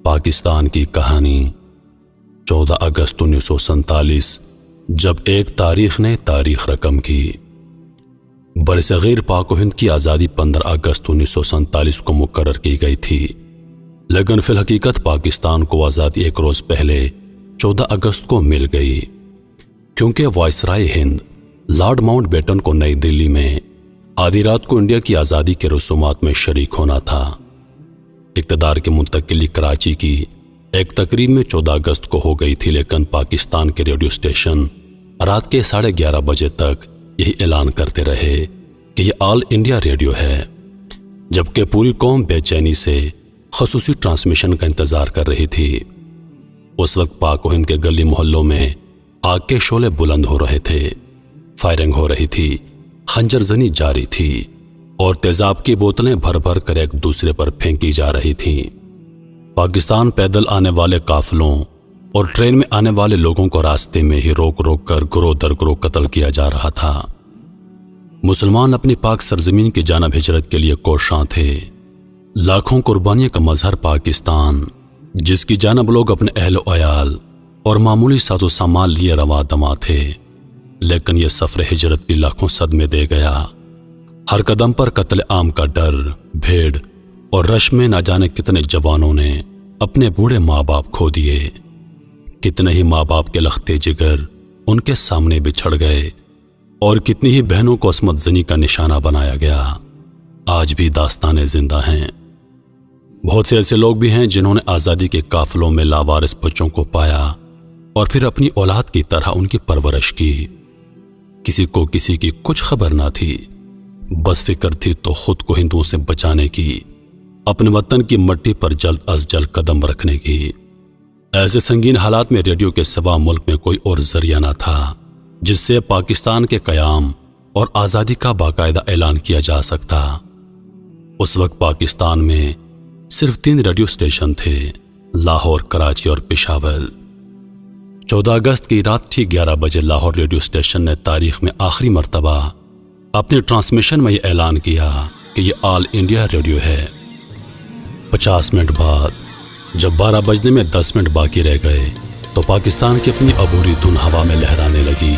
پاکستان کی کہانی 14 اگست 1947 جب ایک تاریخ نے تاریخ رقم کی۔ برصغیر پاک و ہند کی آزادی 15 اگست 1947 کو مقرر کی گئی تھی، لیکن فی الحقیقت پاکستان کو آزادی ایک روز پہلے 14 اگست کو مل گئی، کیونکہ وائسرائے ہند لارڈ ماؤنٹ بیٹن کو نئی دلی میں آدھی رات کو انڈیا کی آزادی کے رسومات میں شریک ہونا تھا۔ اقتدار کی منتقلی کراچی کی ایک تقریب میں 14 اگست کو ہو گئی تھی، لیکن پاکستان کے ریڈیو اسٹیشن رات کے 11:30 بجے تک یہی اعلان کرتے رہے کہ یہ آل انڈیا ریڈیو ہے، جبکہ پوری قوم بے چینی سے خصوصی ٹرانسمیشن کا انتظار کر رہی تھی۔ اس وقت پاک و ہند کے گلی محلوں میں آگ کے شعلے بلند ہو رہے تھے، فائرنگ ہو رہی تھی، خنجر زنی جاری تھی اور تیزاب کی بوتلیں بھر بھر کر ایک دوسرے پر پھینکی جا رہی تھیں۔ پاکستان پیدل آنے والے قافلوں اور ٹرین میں آنے والے لوگوں کو راستے میں ہی روک روک کر گروہ در گروہ قتل کیا جا رہا تھا۔ مسلمان اپنی پاک سرزمین کی جانب ہجرت کے لیے کوشاں تھے۔ لاکھوں قربانیوں کا مظہر پاکستان، جس کی جانب لوگ اپنے اہل و عیال اور معمولی ساز و سامان لیے رواں دواں تھے، لیکن یہ سفر ہجرت بھی لاکھوں صدمے دے گیا۔ ہر قدم پر قتل عام کا ڈر، بھیڑ اور رش میں نہ جانے کتنے جوانوں نے اپنے بوڑھے ماں باپ کھو دیے، کتنے ہی ماں باپ کے لختے جگر ان کے سامنے بچھڑ گئے اور کتنی ہی بہنوں کو عصمت زنی کا نشانہ بنایا گیا۔ آج بھی داستانیں زندہ ہیں۔ بہت سے ایسے لوگ بھی ہیں جنہوں نے آزادی کے قافلوں میں لاوارث بچوں کو پایا اور پھر اپنی اولاد کی طرح ان کی پرورش کی۔ کسی کو کسی کی کچھ خبر نہ تھی، بس فکر تھی تو خود کو ہندوؤں سے بچانے کی، اپنے وطن کی مٹی پر جلد از جلد قدم رکھنے کی۔ ایسے سنگین حالات میں ریڈیو کے سوا ملک میں کوئی اور ذریعہ نہ تھا جس سے پاکستان کے قیام اور آزادی کا باقاعدہ اعلان کیا جا سکتا۔ اس وقت پاکستان میں صرف 3 ریڈیو اسٹیشن تھے، لاہور، کراچی اور پشاور۔ 14 اگست کی رات ٹھیک 11 بجے لاہور ریڈیو اسٹیشن نے تاریخ میں آخری مرتبہ اپنے ٹرانسمیشن میں یہ اعلان کیا کہ یہ آل انڈیا ریڈیو ہے۔ 50 منٹ بعد جب 12 بجنے میں 10 منٹ باقی رہ گئے تو پاکستان کی اپنی عبوری دھن ہوا میں لہرانے لگی۔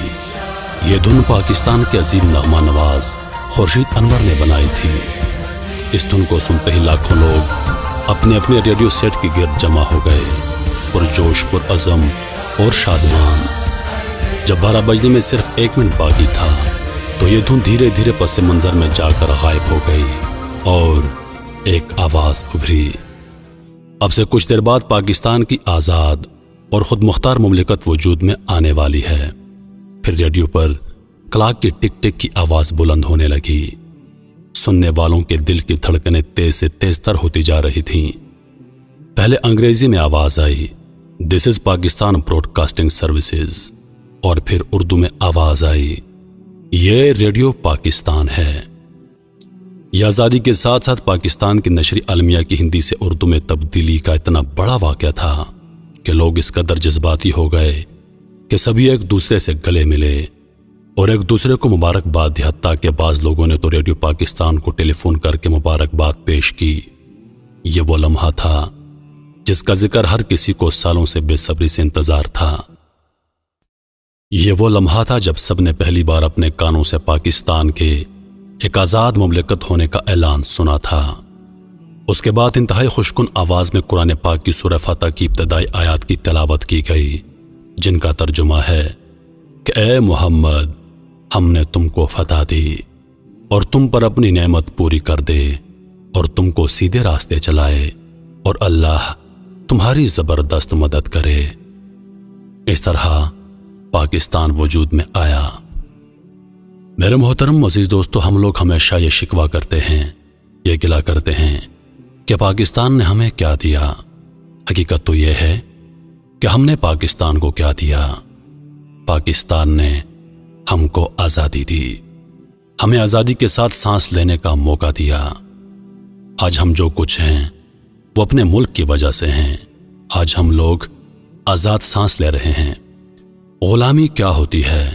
یہ دھن پاکستان کے عظیم نغمہ نواز خورشید انور نے بنائی تھی۔ اس دھن کو سنتے ہی لاکھوں لوگ اپنے اپنے ریڈیو سیٹ کے گرد جمع ہو گئے، پرجوش، پرعزم اور شادمان۔ جب 12 بجنے میں صرف 1 منٹ باقی تھا تو یہ دھن دھیرے دھیرے پس منظر میں جا کر غائب ہو گئی اور ایک آواز ابھری۔ اب سے کچھ دیر بعد پاکستان کی آزاد اور خود مختار مملکت وجود میں آنے والی ہے۔ پھر ریڈیو پر کلاک کی ٹک ٹک کی آواز بلند ہونے لگی۔ سننے والوں کے دل کی دھڑکنیں تیز سے تیز تر ہوتی جا رہی تھیں۔ پہلے انگریزی میں آواز آئی، دس از پاکستان براڈ کاسٹنگ سروسز، اور پھر اردو میں آواز آئی، یہ ریڈیو پاکستان ہے۔ یہ آزادی کے ساتھ ساتھ پاکستان کی نشری عالمیہ کی ہندی سے اردو میں تبدیلی کا اتنا بڑا واقعہ تھا کہ لوگ اس قدر جذباتی ہو گئے کہ سبھی ایک دوسرے سے گلے ملے اور ایک دوسرے کو مبارکباد دی، حتیٰ کہ بعض لوگوں نے تو ریڈیو پاکستان کو ٹیلی فون کر کے مبارکباد پیش کی۔ یہ وہ لمحہ تھا جس کا ذکر ہر کسی کو سالوں سے بے صبری سے انتظار تھا۔ یہ وہ لمحہ تھا جب سب نے پہلی بار اپنے کانوں سے پاکستان کے ایک آزاد مملکت ہونے کا اعلان سنا تھا۔ اس کے بعد انتہائی خوشکن آواز میں قرآن پاک کی سورہ فاتح کی ابتدائی آیات کی تلاوت کی گئی، جن کا ترجمہ ہے کہ اے محمد، ہم نے تم کو فتح دی اور تم پر اپنی نعمت پوری کر دے اور تم کو سیدھے راستے چلائے اور اللہ تمہاری زبردست مدد کرے۔ اس طرح پاکستان وجود میں آیا۔ میرے محترم عزیز دوستو، ہم لوگ ہمیشہ یہ شکوہ کرتے ہیں، یہ گلہ کرتے ہیں کہ پاکستان نے ہمیں کیا دیا۔ حقیقت تو یہ ہے کہ ہم نے پاکستان کو کیا دیا۔ پاکستان نے ہم کو آزادی دی، ہمیں آزادی کے ساتھ سانس لینے کا موقع دیا۔ آج ہم جو کچھ ہیں وہ اپنے ملک کی وجہ سے ہیں۔ آج ہم لوگ آزاد سانس لے رہے ہیں۔ غلامی کیا ہوتی ہے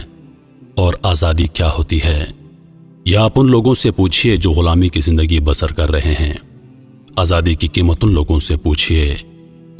اور آزادی کیا ہوتی ہے، یا آپ ان لوگوں سے پوچھئے جو غلامی کی زندگی بسر کر رہے ہیں۔ آزادی کی قیمت ان لوگوں سے پوچھئے